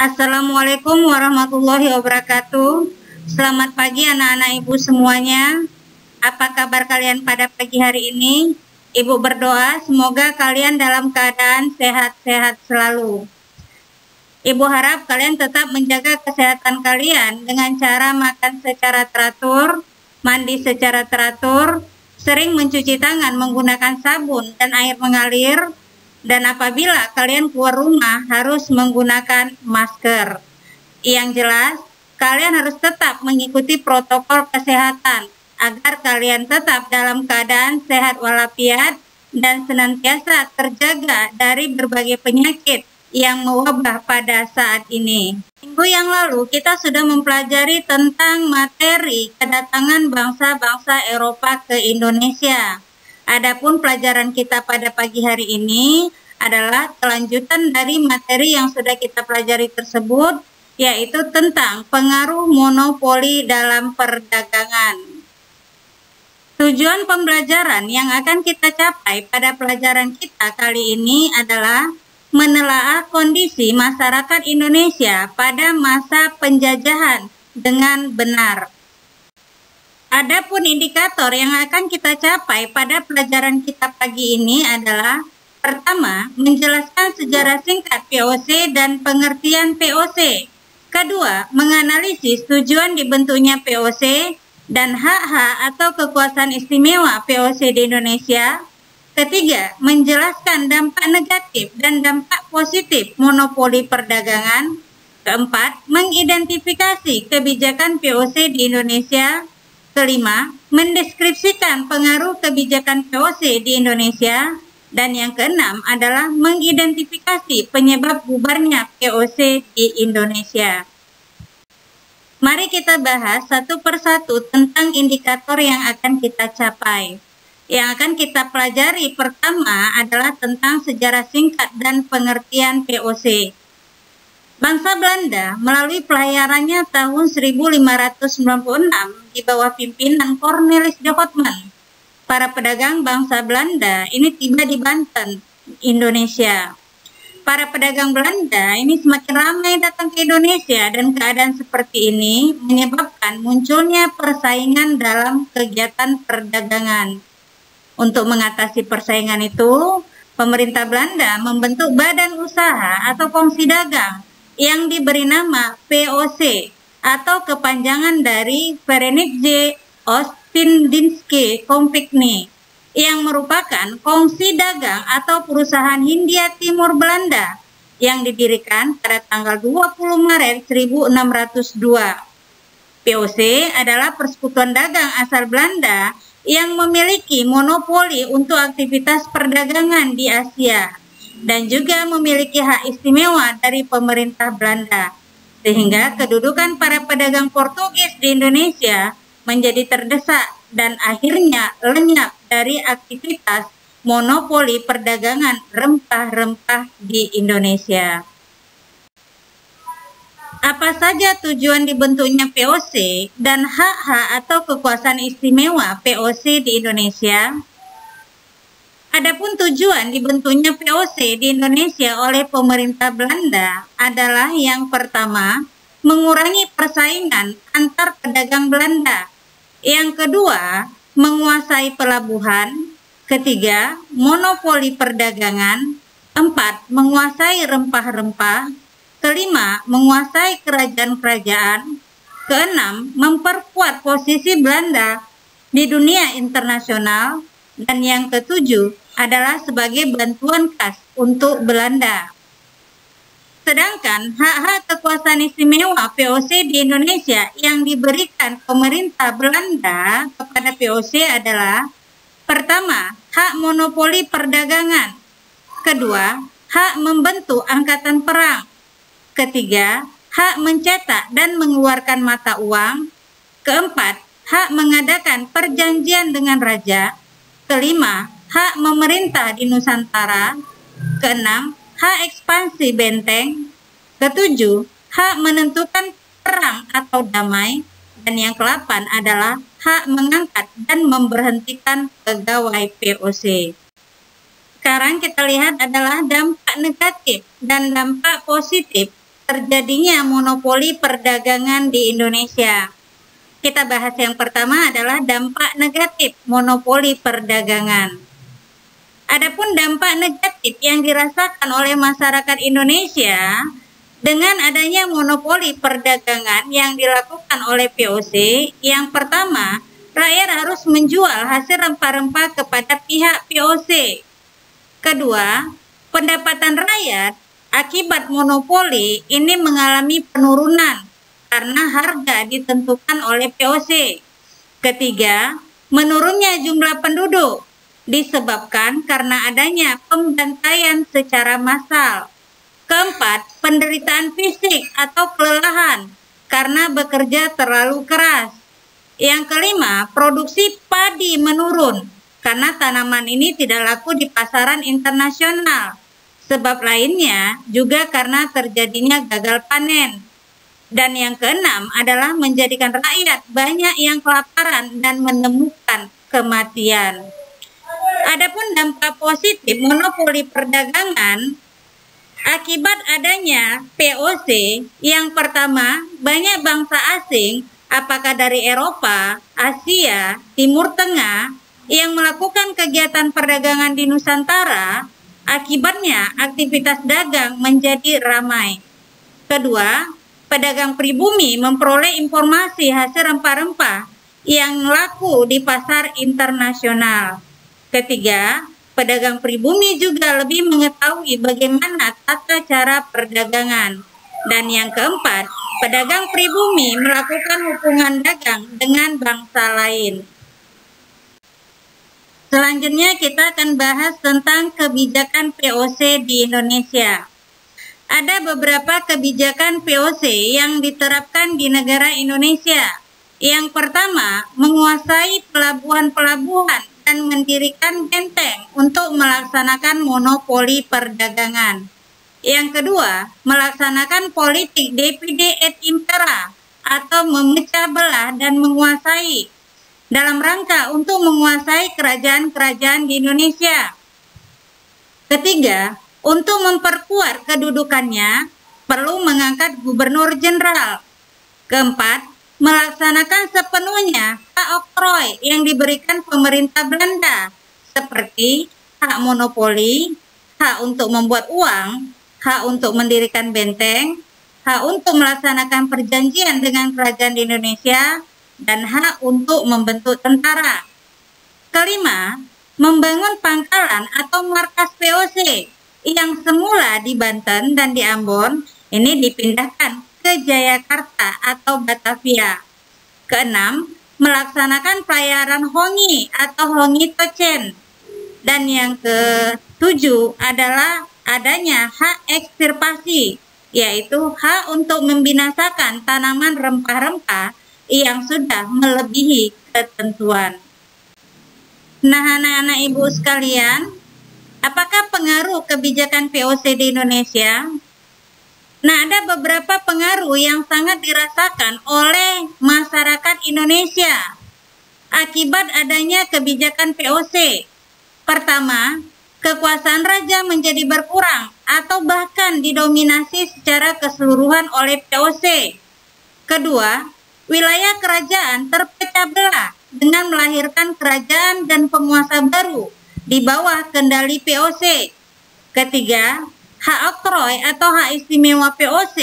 Assalamualaikum warahmatullahi wabarakatuh. Selamat pagi anak-anak ibu semuanya. Apa kabar kalian pada pagi hari ini? Ibu berdoa semoga kalian dalam keadaan sehat-sehat selalu. Ibu harap kalian tetap menjaga kesehatan kalian dengan cara makan secara teratur, mandi secara teratur, sering mencuci tangan menggunakan sabun dan air mengalir, dan apabila kalian keluar rumah harus menggunakan masker. Yang jelas, kalian harus tetap mengikuti protokol kesehatan agar kalian tetap dalam keadaan sehat walafiat dan senantiasa terjaga dari berbagai penyakit yang mewabah pada saat ini. Minggu yang lalu kita sudah mempelajari tentang materi kedatangan bangsa-bangsa Eropa ke Indonesia. Adapun pelajaran kita pada pagi hari ini adalah kelanjutan dari materi yang sudah kita pelajari tersebut, yaitu tentang pengaruh monopoli dalam perdagangan. Tujuan pembelajaran yang akan kita capai pada pelajaran kita kali ini adalah menelaah kondisi masyarakat Indonesia pada masa penjajahan dengan benar. Adapun indikator yang akan kita capai pada pelajaran kita pagi ini adalah: pertama, menjelaskan sejarah singkat VOC dan pengertian VOC. Kedua, menganalisis tujuan dibentuknya VOC dan hak-hak atau kekuasaan istimewa VOC di Indonesia. Ketiga, menjelaskan dampak negatif dan dampak positif monopoli perdagangan. Keempat, mengidentifikasi kebijakan VOC di Indonesia. Kelima, mendeskripsikan pengaruh kebijakan VOC di Indonesia. Dan yang keenam adalah mengidentifikasi penyebab bubarnya VOC di Indonesia. Mari kita bahas satu persatu tentang indikator yang akan kita capai. Yang akan kita pelajari pertama adalah tentang sejarah singkat dan pengertian VOC. Bangsa Belanda melalui pelayarannya tahun 1596 di bawah pimpinan Cornelis de Houtman. Para pedagang bangsa Belanda ini tiba di Banten, Indonesia. Para pedagang Belanda ini semakin ramai datang ke Indonesia, dan keadaan seperti ini menyebabkan munculnya persaingan dalam kegiatan perdagangan. Untuk mengatasi persaingan itu, pemerintah Belanda membentuk badan usaha atau kongsi dagang yang diberi nama VOC atau kepanjangan dari Verenigde Oost-Indiske Compagnie, yang merupakan kongsi dagang atau perusahaan Hindia Timur Belanda yang didirikan pada tanggal 20 Maret 1602. VOC adalah persekutuan dagang asal Belanda yang memiliki monopoli untuk aktivitas perdagangan di Asia dan juga memiliki hak istimewa dari pemerintah Belanda, sehingga kedudukan para pedagang Portugis di Indonesia menjadi terdesak dan akhirnya lenyap dari aktivitas monopoli perdagangan rempah-rempah di Indonesia. Apa saja tujuan dibentuknya VOC dan hak-hak atau kekuasaan istimewa VOC di Indonesia? Adapun tujuan dibentuknya VOC di Indonesia oleh pemerintah Belanda adalah yang pertama, mengurangi persaingan antar pedagang Belanda. Yang kedua, menguasai pelabuhan. Ketiga, monopoli perdagangan. Empat, menguasai rempah-rempah. Kelima, menguasai kerajaan-kerajaan. Keenam, memperkuat posisi Belanda di dunia internasional. Dan yang ketujuh adalah sebagai bantuan khas untuk Belanda. Sedangkan hak-hak kekuasaan istimewa VOC di Indonesia yang diberikan pemerintah Belanda kepada VOC adalah: pertama, hak monopoli perdagangan. Kedua, hak membentuk angkatan perang. Ketiga, hak mencetak dan mengeluarkan mata uang. Keempat, hak mengadakan perjanjian dengan raja. Kelima, hak memerintah di Nusantara. Keenam, hak ekspansi benteng. Ketujuh, hak menentukan perang atau damai. Dan yang ke-8 adalah hak mengangkat dan memberhentikan pegawai VOC. Sekarang kita lihat adalah dampak negatif dan dampak positif terjadinya monopoli perdagangan di Indonesia. Kita bahas yang pertama adalah dampak negatif monopoli perdagangan. Adapun dampak negatif yang dirasakan oleh masyarakat Indonesia dengan adanya monopoli perdagangan yang dilakukan oleh VOC, yang pertama, rakyat harus menjual hasil rempah-rempah kepada pihak VOC. Kedua, pendapatan rakyat akibat monopoli ini mengalami penurunan karena harga ditentukan oleh VOC. Ketiga, menurunnya jumlah penduduk disebabkan karena adanya pembantaian secara massal. Keempat, penderitaan fisik atau kelelahan karena bekerja terlalu keras. Yang kelima, produksi padi menurun karena tanaman ini tidak laku di pasaran internasional. Sebab lainnya juga karena terjadinya gagal panen. Dan yang keenam adalah menjadikan rakyat banyak yang kelaparan dan menemukan kematian. Adapun dampak positif monopoli perdagangan akibat adanya VOC, yang pertama, banyak bangsa asing, apakah dari Eropa, Asia, Timur Tengah, yang melakukan kegiatan perdagangan di Nusantara. Akibatnya aktivitas dagang menjadi ramai. Kedua, pedagang pribumi memperoleh informasi hasil rempah-rempah yang laku di pasar internasional. Ketiga, pedagang pribumi juga lebih mengetahui bagaimana tata cara perdagangan. Dan yang keempat, pedagang pribumi melakukan hubungan dagang dengan bangsa lain. Selanjutnya kita akan bahas tentang kebijakan VOC di Indonesia. Ada beberapa kebijakan VOC yang diterapkan di negara Indonesia. Yang pertama, menguasai pelabuhan-pelabuhan dan mendirikan benteng untuk melaksanakan monopoli perdagangan. Yang kedua, melaksanakan politik divide et impera atau memecah belah dan menguasai dalam rangka untuk menguasai kerajaan-kerajaan di Indonesia. Ketiga, untuk memperkuat kedudukannya, perlu mengangkat gubernur jenderal. Keempat, melaksanakan sepenuhnya hak oktroy yang diberikan pemerintah Belanda, seperti hak monopoli, hak untuk membuat uang, hak untuk mendirikan benteng, hak untuk melaksanakan perjanjian dengan kerajaan di Indonesia, dan hak untuk membentuk tentara. Kelima, membangun pangkalan atau markas VOC yang semula di Banten dan di Ambon, ini dipindahkan ke Jayakarta atau Batavia. Keenam, melaksanakan pelayaran hongi atau hongi tocen. Dan yang ketujuh adalah adanya hak ekstirpasi, yaitu hak untuk membinasakan tanaman rempah-rempah yang sudah melebihi ketentuan. Nah, anak-anak ibu sekalian, apakah pengaruh kebijakan VOC di Indonesia? Nah, ada beberapa pengaruh yang sangat dirasakan oleh masyarakat Indonesia akibat adanya kebijakan VOC. Pertama, kekuasaan raja menjadi berkurang atau bahkan didominasi secara keseluruhan oleh VOC. Kedua, wilayah kerajaan terpecah belah dengan melahirkan kerajaan dan penguasa baru di bawah kendali VOC. Ketiga, hak oktroy atau hak istimewa VOC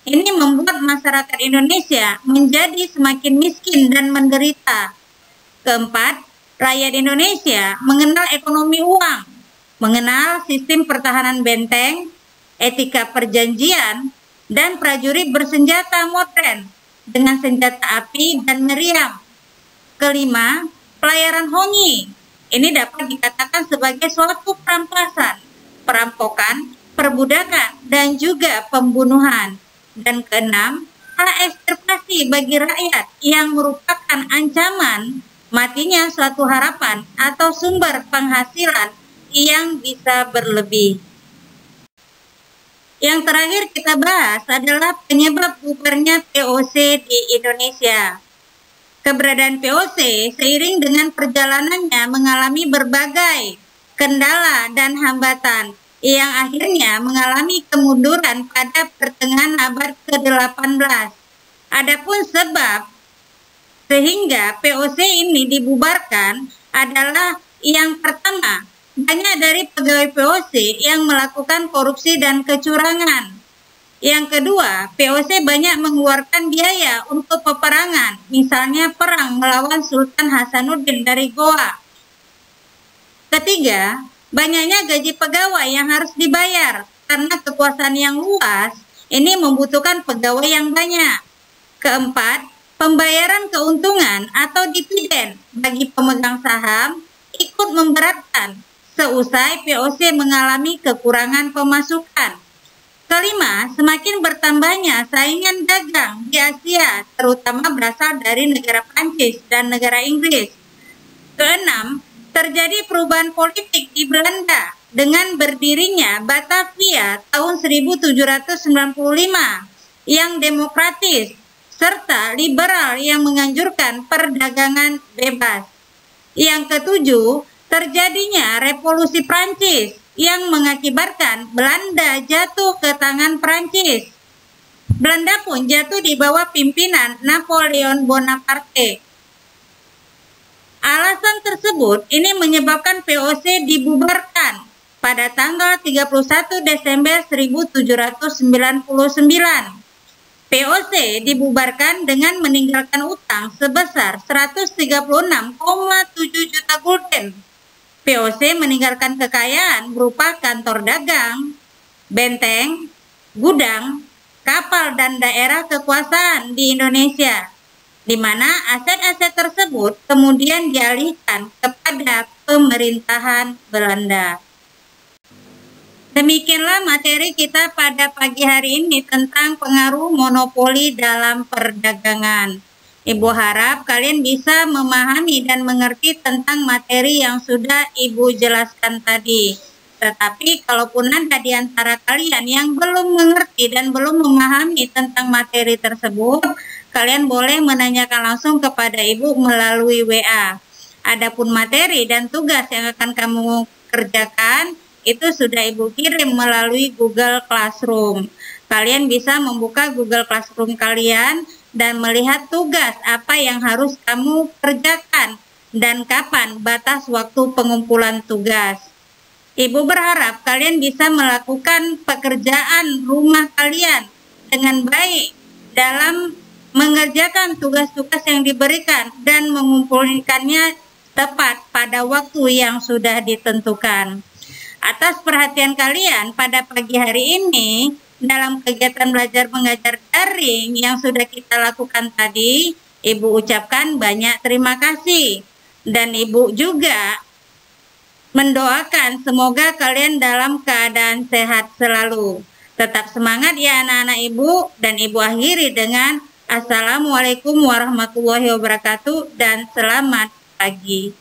ini membuat masyarakat Indonesia menjadi semakin miskin dan menderita. Keempat, rakyat Indonesia mengenal ekonomi uang, mengenal sistem pertahanan benteng, etika perjanjian, dan prajurit bersenjata modern dengan senjata api dan meriam. Kelima, pelayaran hongi. Ini dapat dikatakan sebagai suatu perampasan, perampokan, perbudakan, dan juga pembunuhan. Dan keenam, hak ekstirpasi bagi rakyat yang merupakan ancaman matinya suatu harapan atau sumber penghasilan yang bisa berlebih. Yang terakhir kita bahas adalah penyebab bubarnya VOC di Indonesia. Keberadaan VOC seiring dengan perjalanannya mengalami berbagai kendala dan hambatan yang akhirnya mengalami kemunduran pada pertengahan abad ke-18. Adapun sebab sehingga POC ini dibubarkan adalah yang pertama, banyak dari pegawai POC yang melakukan korupsi dan kecurangan. Yang kedua, POC banyak mengeluarkan biaya untuk peperangan, misalnya perang melawan Sultan Hasanuddin dari Goa. Ketiga, banyaknya gaji pegawai yang harus dibayar karena kekuasaan yang luas ini membutuhkan pegawai yang banyak. Keempat, pembayaran keuntungan atau dividen bagi pemegang saham ikut memberatkan seusai POC mengalami kekurangan pemasukan. Kelima, semakin bertambahnya saingan dagang di Asia, terutama berasal dari negara Prancis dan negara Inggris. Keenam, terjadi perubahan politik di Belanda dengan berdirinya Batavia tahun 1795 yang demokratis serta liberal yang menganjurkan perdagangan bebas. Yang ketujuh, terjadinya revolusi Prancis yang mengakibatkan Belanda jatuh ke tangan Prancis. Belanda pun jatuh di bawah pimpinan Napoleon Bonaparte. Alasan tersebut ini menyebabkan POC dibubarkan pada tanggal 31 Desember 1799. POC dibubarkan dengan meninggalkan utang sebesar 136,7 juta gulden. POC meninggalkan kekayaan berupa kantor dagang, benteng, gudang, kapal dan daerah kekuasaan di Indonesia, di mana aset-aset tersebut kemudian dialihkan kepada pemerintahan Belanda. Demikianlah materi kita pada pagi hari ini tentang pengaruh monopoli dalam perdagangan. Ibu harap kalian bisa memahami dan mengerti tentang materi yang sudah Ibu jelaskan tadi. Tetapi kalaupun ada di antara kalian yang belum mengerti dan belum memahami tentang materi tersebut, kalian boleh menanyakan langsung kepada Ibu melalui WA. Adapun materi dan tugas yang akan kamu kerjakan, itu sudah Ibu kirim melalui Google Classroom. Kalian bisa membuka Google Classroom kalian dan melihat tugas apa yang harus kamu kerjakan dan kapan batas waktu pengumpulan tugas. Ibu berharap kalian bisa melakukan pekerjaan rumah kalian dengan baik dalam mengerjakan tugas-tugas yang diberikan dan mengumpulkannya tepat pada waktu yang sudah ditentukan. Atas perhatian kalian pada pagi hari ini dalam kegiatan belajar mengajar daring yang sudah kita lakukan tadi, Ibu ucapkan banyak terima kasih. Dan Ibu juga mendoakan semoga kalian dalam keadaan sehat selalu. Tetap semangat ya anak-anak Ibu, dan Ibu akhiri dengan Assalamualaikum warahmatullahi wabarakatuh dan selamat pagi.